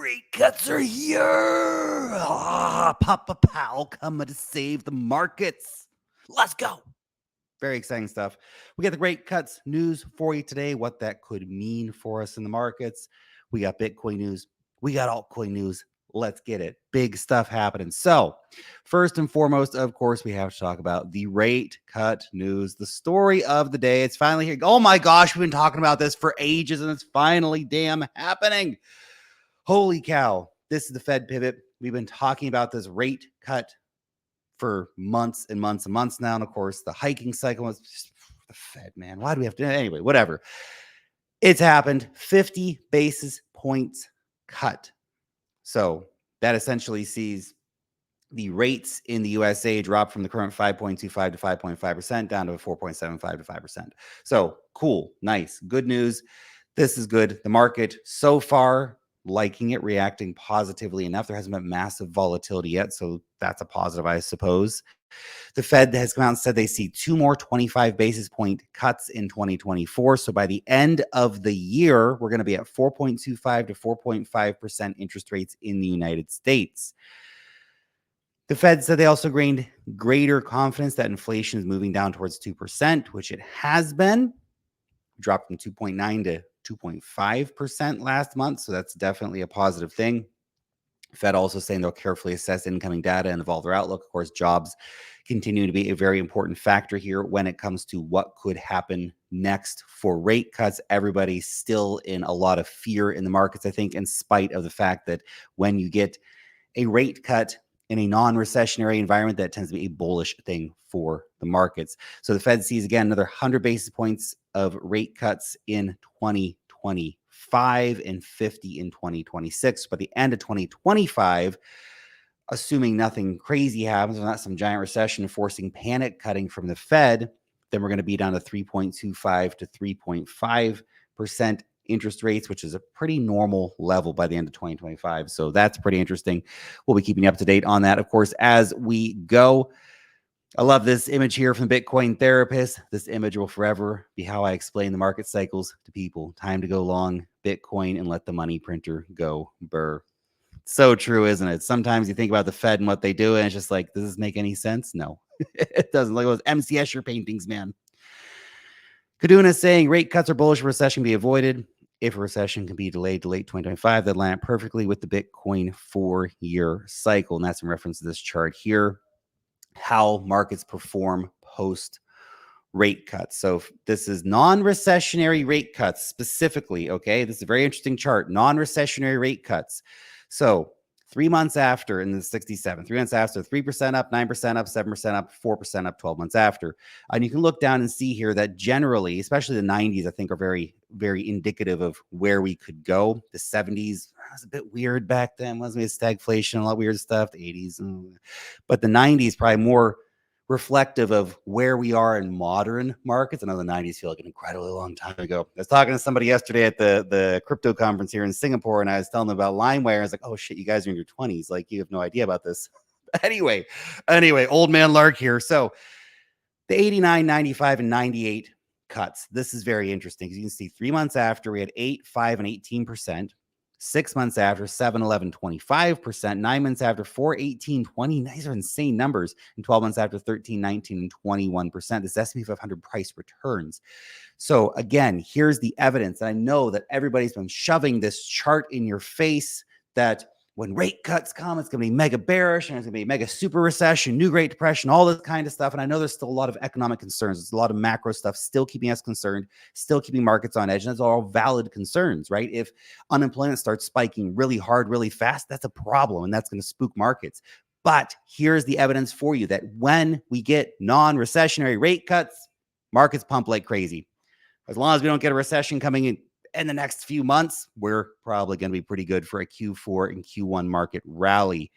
Rate cuts are here. Papa Powell coming to save the markets. Let's go. Very exciting stuff. We got the rate cuts news for you today, what that could mean for us in the markets. We got Bitcoin news. We got altcoin news. Let's get it. Big stuff happening. So, first and foremost, of course, we have to talk about the rate cut news, the story of the day. It's finally here. Oh my gosh, we've been talking about this for ages, and it's finally damn happening. Holy cow. This is the Fed pivot. We've been talking about this rate cut for months and months and months now. And of course, the hiking cycle was just the Fed, man. Why do we have to? Anyway, whatever. It's happened. 50 basis points cut. So that essentially sees the rates in the USA drop from the current 5.25 to 5.5% down to 4.75 to 5%. So cool, nice, good news. This is good. The market so far liking it, reacting positively enough. There hasn't been massive volatility yet, so that's a positive, I suppose. The Fed has come out and said they see 2 more 25 basis point cuts in 2024. So by the end of the year, we're going to be at 4.25 to 4.5% interest rates in the United States. The Fed said they also gained greater confidence that inflation is moving down towards 2%, which it has been. Dropped from 2.9 to 2.5% last month. So that's definitely a positive thing. Fed also saying they'll carefully assess incoming data and evolve their outlook. Of course, jobs continue to be a very important factor here when it comes to what could happen next for rate cuts. Everybody's still in a lot of fear in the markets, I think, in spite of the fact that when you get a rate cut in a non-recessionary environment, that tends to be a bullish thing for the markets. So the Fed sees, again, another 100 basis points of rate cuts in 2025 and 50 in 2026. By the end of 2025, assuming nothing crazy happens, or not some giant recession forcing panic cutting from the Fed, then we're going to be down to 3.25 to 3.5% interest rates, which is a pretty normal level by the end of 2025. So that's pretty interesting. We'll be keeping you up to date on that, of course, as we go. I love this image here from Bitcoin Therapist. This image will forever be how I explain the market cycles to people. Time to go long Bitcoin and let the money printer go burr. So true, isn't it? Sometimes you think about the Fed and what they do, and it's just like, does this make any sense? No, it doesn't. Like those MC Escher paintings, man. Kaduna is saying rate cuts are bullish, recession be avoided. If a recession can be delayed to late 2025, that line perfectly with the Bitcoin 4-year cycle. And that's in reference to this chart here, how markets perform post rate cuts. So this is non-recessionary rate cuts specifically. Okay, this is a very interesting chart. Non-recessionary rate cuts. So 3 months after in the 67, 3 months after, 3% up, 9% up, 7% up, 4% up 12 months after. And you can look down and see here that generally, especially the 90s, I think are very, very indicative of where we could go. The 70s was a bit weird back then, wasn't it? Stagflation, a lot of weird stuff. The 80s, but the 90s probably more reflective of where we are in modern markets. I know the 90s feel like an incredibly long time ago. I was talking to somebody yesterday at the crypto conference here in Singapore, and I was telling them about LimeWire. I was like, oh shit, you guys are in your 20s. Like, you have no idea about this. anyway, old man Lark here. So the 89, 95, and 98 cuts. This is very interesting because you can see 3 months after we had 8, 5, and 18%. 6 months after 7, 11, 25%, 9 months after 4, 18, 20. These are insane numbers. And 12 months after 13, 19, and 21%. This S&P 500 price returns. So again, here's the evidence. And I know that everybody's been shoving this chart in your face that when rate cuts come, it's going to be mega bearish and it's going to be mega super recession, new Great Depression, all this kind of stuff. And I know there's still a lot of economic concerns. There's a lot of macro stuff still keeping us concerned, still keeping markets on edge. And those are all valid concerns, right? If unemployment starts spiking really hard, really fast, that's a problem and that's going to spook markets. But here's the evidence for you that when we get non-recessionary rate cuts, markets pump like crazy. As long as we don't get a recession coming in the next few months, we're probably going to be pretty good for a Q4 and Q1 market rally.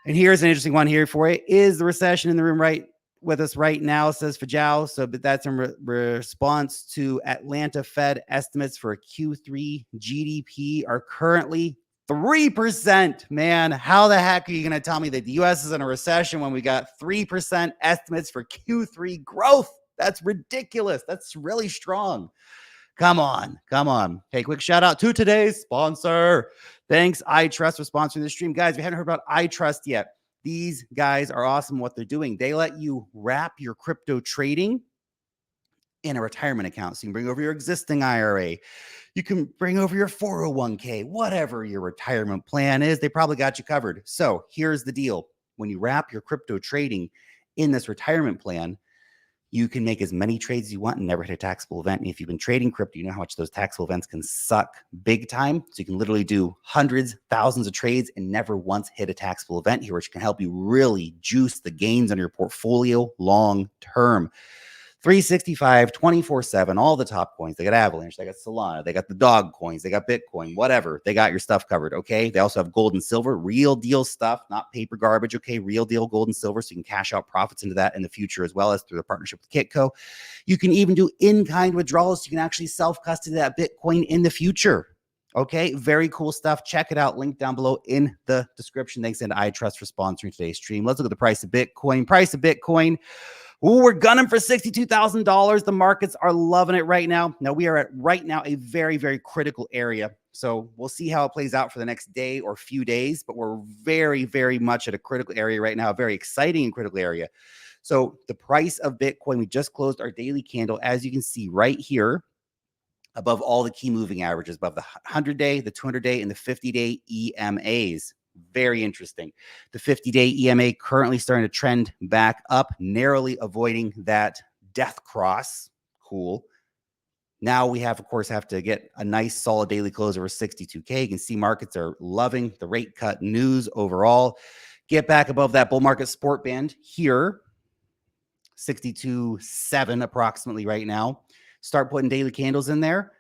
And here's an interesting one here for you. Is the recession in the room right with us right now, says Fajal. So but that's in response to Atlanta Fed estimates for a Q3 GDP are currently 3%. Man, how the heck are you going to tell me that the U.S. is in a recession when we got 3% estimates for Q3 growth? That's ridiculous. That's really strong. Come on. Hey, quick shout out to today's sponsor. Thanks, iTrust, for sponsoring the stream. Guys, if you haven't heard about iTrust yet, these guys are awesome what they're doing. They let you wrap your crypto trading in a retirement account. So you can bring over your existing IRA. You can bring over your 401k, whatever your retirement plan is. They probably got you covered. So here's the deal. When you wrap your crypto trading in this retirement plan, you can make as many trades as you want and never hit a taxable event. And if you've been trading crypto, you know how much those taxable events can suck big time. So you can literally do hundreds, thousands of trades and never once hit a taxable event here, which can help you really juice the gains on your portfolio long term. 365, 24/7, all the top coins. They got Avalanche, they got Solana, they got the dog coins, they got Bitcoin, whatever. They got your stuff covered, okay? They also have gold and silver, real deal stuff, not paper garbage, okay? Real deal gold and silver, so you can cash out profits into that in the future, as well as through the partnership with Kitco. You can even do in-kind withdrawals, so you can actually self-custody that Bitcoin in the future. Okay, very cool stuff. Check it out. Link down below in the description. Thanks to iTrust for sponsoring today's stream. Let's look at the price of Bitcoin. Ooh, we're gunning for $62,000. The markets are loving it right now. Now, we are at right now a very, very critical area. So we'll see how it plays out for the next day or few days, but we're very, very much at a critical area right now, a very exciting and critical area. So the price of Bitcoin, we just closed our daily candle, as you can see right here, above all the key moving averages, above the 100-day, the 200-day, and the 50-day EMAs. Very interesting. The 50-day EMA currently starting to trend back up, narrowly avoiding that death cross. Cool. Now we have to get a nice solid daily close over 62K. You can see markets are loving the rate cut news overall. Get back above that bull market support band here, 62.7 approximately right now. Start putting daily candles in there.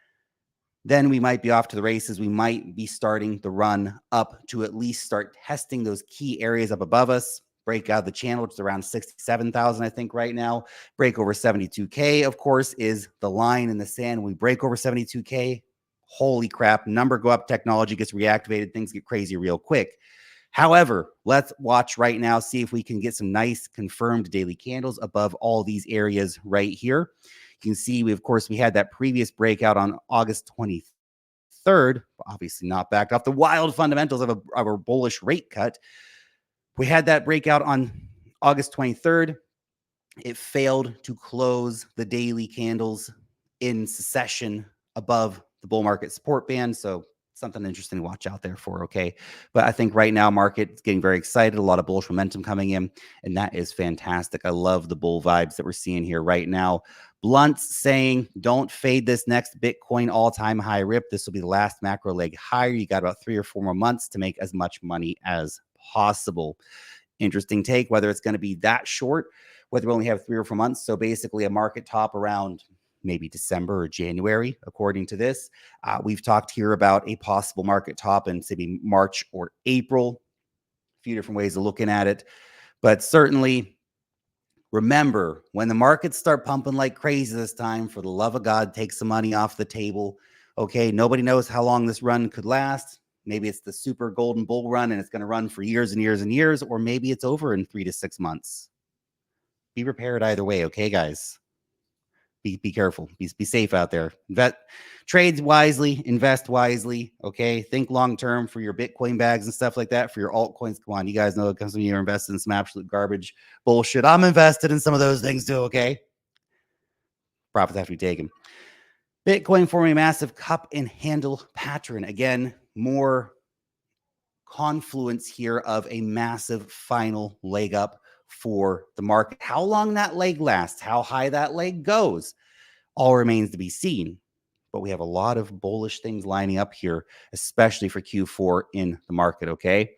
Then we might be off to the races. We might be starting the run up to at least start testing those key areas up above us. Break out the channel, which is around 67,000, I think, right now. Break over 72K, of course, is the line in the sand. When we break over 72K, holy crap, number go up, technology gets reactivated, things get crazy real quick. However, let's watch right now, see if we can get some nice confirmed daily candles above all these areas right here. You can see, we had that previous breakout on August 23rd, obviously not backed off the wild fundamentals of a bullish rate cut. We had that breakout on August 23rd. It failed to close the daily candles in succession above the bull market support band. So something interesting to watch out there for, okay? But I think right now, market's getting very excited, a lot of bullish momentum coming in, and that is fantastic. I love the bull vibes that we're seeing here right now. Blunt's saying, don't fade this next Bitcoin all-time high rip. This will be the last macro leg higher. You got about 3 or 4 more months to make as much money as possible. Interesting take, whether it's going to be that short, whether we only have 3 or 4 months. So basically a market top around maybe December or January, according to this. We've talked here about a possible market top in maybe March or April. A few different ways of looking at it. But certainly, remember, when the markets start pumping like crazy this time, for the love of God, take some money off the table. Okay, nobody knows how long this run could last. Maybe it's the super golden bull run and it's going to run for years and years and years, or maybe it's over in 3 to 6 months. Be prepared either way, okay, guys? Be careful. Be safe out there. Trades wisely, invest wisely. Okay. Think long term for your Bitcoin bags and stuff like that. For your altcoins, come on. You guys know some of you are invested in some absolute garbage bullshit. I'm invested in some of those things too. Okay. Profits have to be taken. Bitcoin forming a massive cup and handle pattern. Again, more confluence here of a massive final leg up for the market. How long that leg lasts, how high that leg goes, all remains to be seen. But we have a lot of bullish things lining up here, especially for Q4 in the market, okay?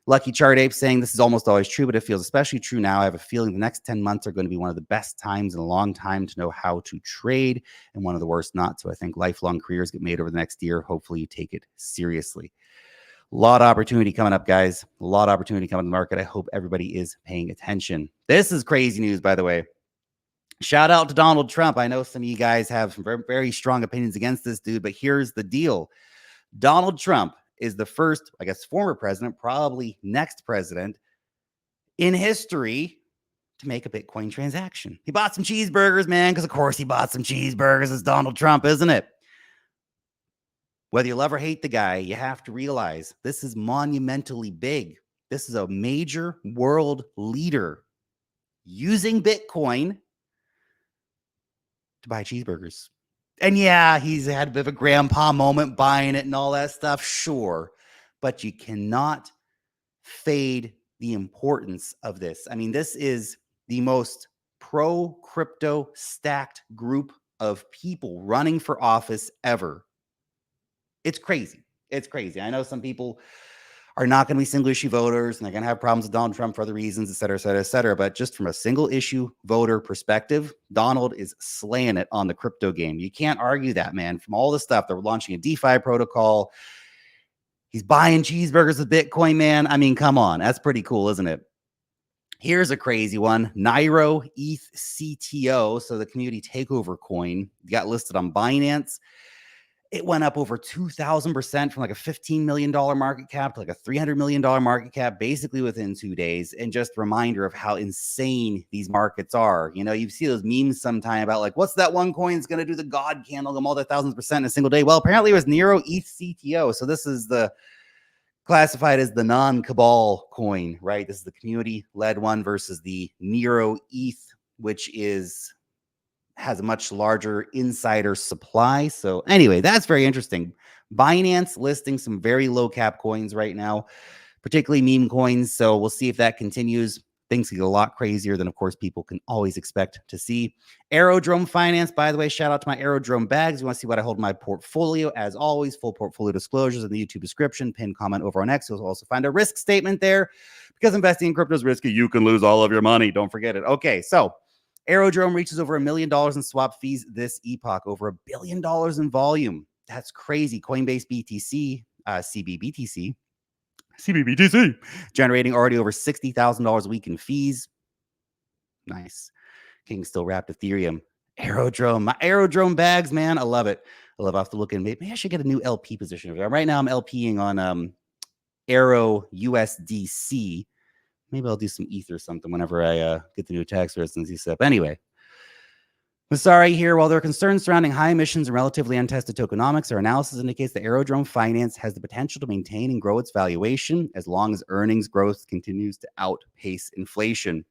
Lucky Chart Ape saying this is almost always true, but it feels especially true now. I have a feeling the next 10 months are going to be one of the best times in a long time to know how to trade, and one of the worst not. So I think lifelong careers get made over the next year. Hopefully you take it seriously. A lot of opportunity coming up, guys. A lot of opportunity coming in the market. I hope everybody is paying attention. This is crazy news, by the way. Shout out to Donald Trump. I know some of you guys have some very, very strong opinions against this dude, but here's the deal. Donald Trump is the first, I guess, former president, probably next president in history to make a Bitcoin transaction. He bought some cheeseburgers, man, because of course he bought some cheeseburgers. It's Donald Trump, isn't it? Whether you love or hate the guy, you have to realize this is monumentally big. This is a major world leader using Bitcoin to buy cheeseburgers. And yeah, he's had a bit of a grandpa moment buying it and all that stuff, sure. But you cannot fade the importance of this. I mean, this is the most pro crypto stacked group of people running for office ever. It's crazy. It's crazy. I know some people are not going to be single issue voters and they're going to have problems with Donald Trump for other reasons, et cetera, et cetera, et cetera. But just from a single issue voter perspective, Donald is slaying it on the crypto game. You can't argue that, man. From all the stuff, they're launching a DeFi protocol. He's buying cheeseburgers with Bitcoin, man. I mean, come on. That's pretty cool, isn't it? Here's a crazy one. Nairo ETH CTO, so the community takeover coin, got listed on Binance. It went up over 2,000% from like a $15 million market cap to like a $300 million market cap basically within 2 days. And just a reminder of how insane these markets are. You know, you see those memes sometime about like, what's that one coin that's going to do the God candle, go multi thousands % in a single day? Well, apparently it was Nairo ETH CTO. So this is the classified as the non-cabal coin, right? This is the community-led one versus the Nairo ETH, which has a much larger insider supply. So anyway, that's very interesting. Binance listing some very low cap coins right now, particularly meme coins. So we'll see if that continues. Things get a lot crazier than, of course, people can always expect to see. Aerodrome Finance, by the way, shout out to my Aerodrome bags. You want to see what I hold in my portfolio? As always, full portfolio disclosures in the YouTube description, pinned comment over on X. You'll also find a risk statement there because investing in crypto is risky. You can lose all of your money. Don't forget it. Okay, so Aerodrome reaches over $1 million in swap fees this epoch, over $1 billion in volume. That's crazy. Coinbase BTC, CBBTC, generating already over $60,000 a week in fees. Nice. King still wrapped Ethereum. Aerodrome, my Aerodrome bags, man. I love it. I have to look in. Maybe I should get a new LP position over there. Right now, I'm LPing on Aero USDC. Maybe I'll do some ETH or something whenever I get the new tax residency set. But anyway, Masari here. While there are concerns surrounding high emissions and relatively untested tokenomics, our analysis indicates that Aerodrome Finance has the potential to maintain and grow its valuation as long as earnings growth continues to outpace inflation.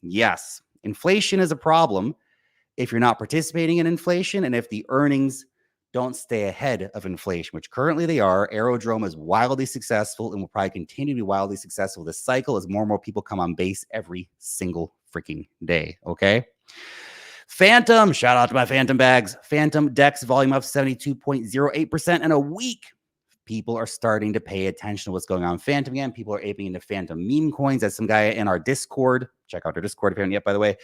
Yes, inflation is a problem if you're not participating in inflation and if the earnings don't stay ahead of inflation, which currently they are. Aerodrome is wildly successful and will probably continue to be wildly successful this cycle as more and more people come on base every single freaking day, okay? Phantom, shout out to my Phantom bags. Phantom DEX volume up 72.08% in a week. People are starting to pay attention to what's going on in Phantom again. People are aping into Phantom meme coins. As some guy in our Discord, check out our Discord if you haven't yet, by the way.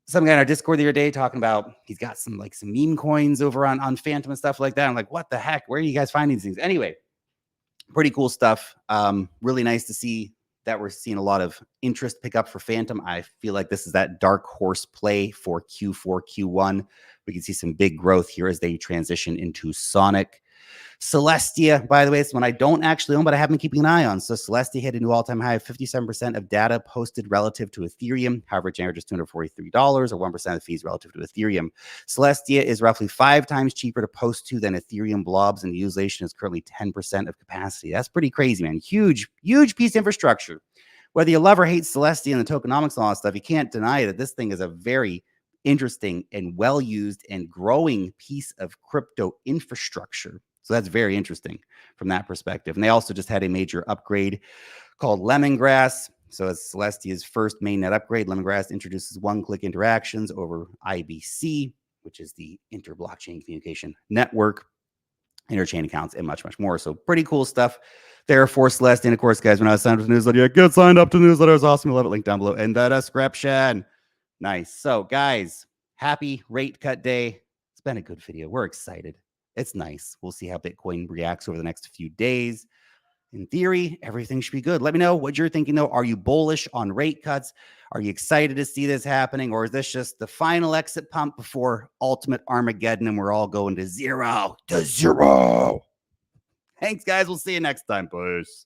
Some guy in our Discord the other day talking about he's got some meme coins over on Phantom and stuff like that. I'm like, what the heck? Where are you guys finding these things? Anyway, pretty cool stuff. Really nice to see that we're seeing a lot of interest pick up for Phantom. I feel like this is that dark horse play for Q4, Q1. We can see some big growth here as they transition into Sonic. Celestia, by the way, it's one I don't actually own, but I have been keeping an eye on. So Celestia hit a new all-time high of 57% of data posted relative to Ethereum. However, it generated just $243 or 1% of the fees relative to Ethereum. Celestia is roughly 5 times cheaper to post to than Ethereum blobs, and the utilization is currently 10% of capacity. That's pretty crazy, man. Huge, huge piece of infrastructure. Whether you love or hate Celestia and the tokenomics and all that stuff, you can't deny that this thing is a very interesting and well-used and growing piece of crypto infrastructure. So that's very interesting from that perspective. And they also just had a major upgrade called Lemongrass. So as Celestia's first mainnet upgrade, Lemongrass introduces one-click interactions over IBC, which is the inter-blockchain communication network, interchain accounts, and much, much more. So pretty cool stuff there for Celestia. And of course, guys, when I signed up to the newsletter, get signed up to the newsletter. It's awesome. You'll have it linked down below in the description. Nice. So guys, happy rate cut day. It's been a good video. We're excited. It's nice. We'll see how Bitcoin reacts over the next few days. In theory, everything should be good. Let me know what you're thinking, though. Are you bullish on rate cuts? Are you excited to see this happening? Or is this just the final exit pump before ultimate Armageddon and we're all going to zero? Thanks, guys. We'll see you next time. Peace.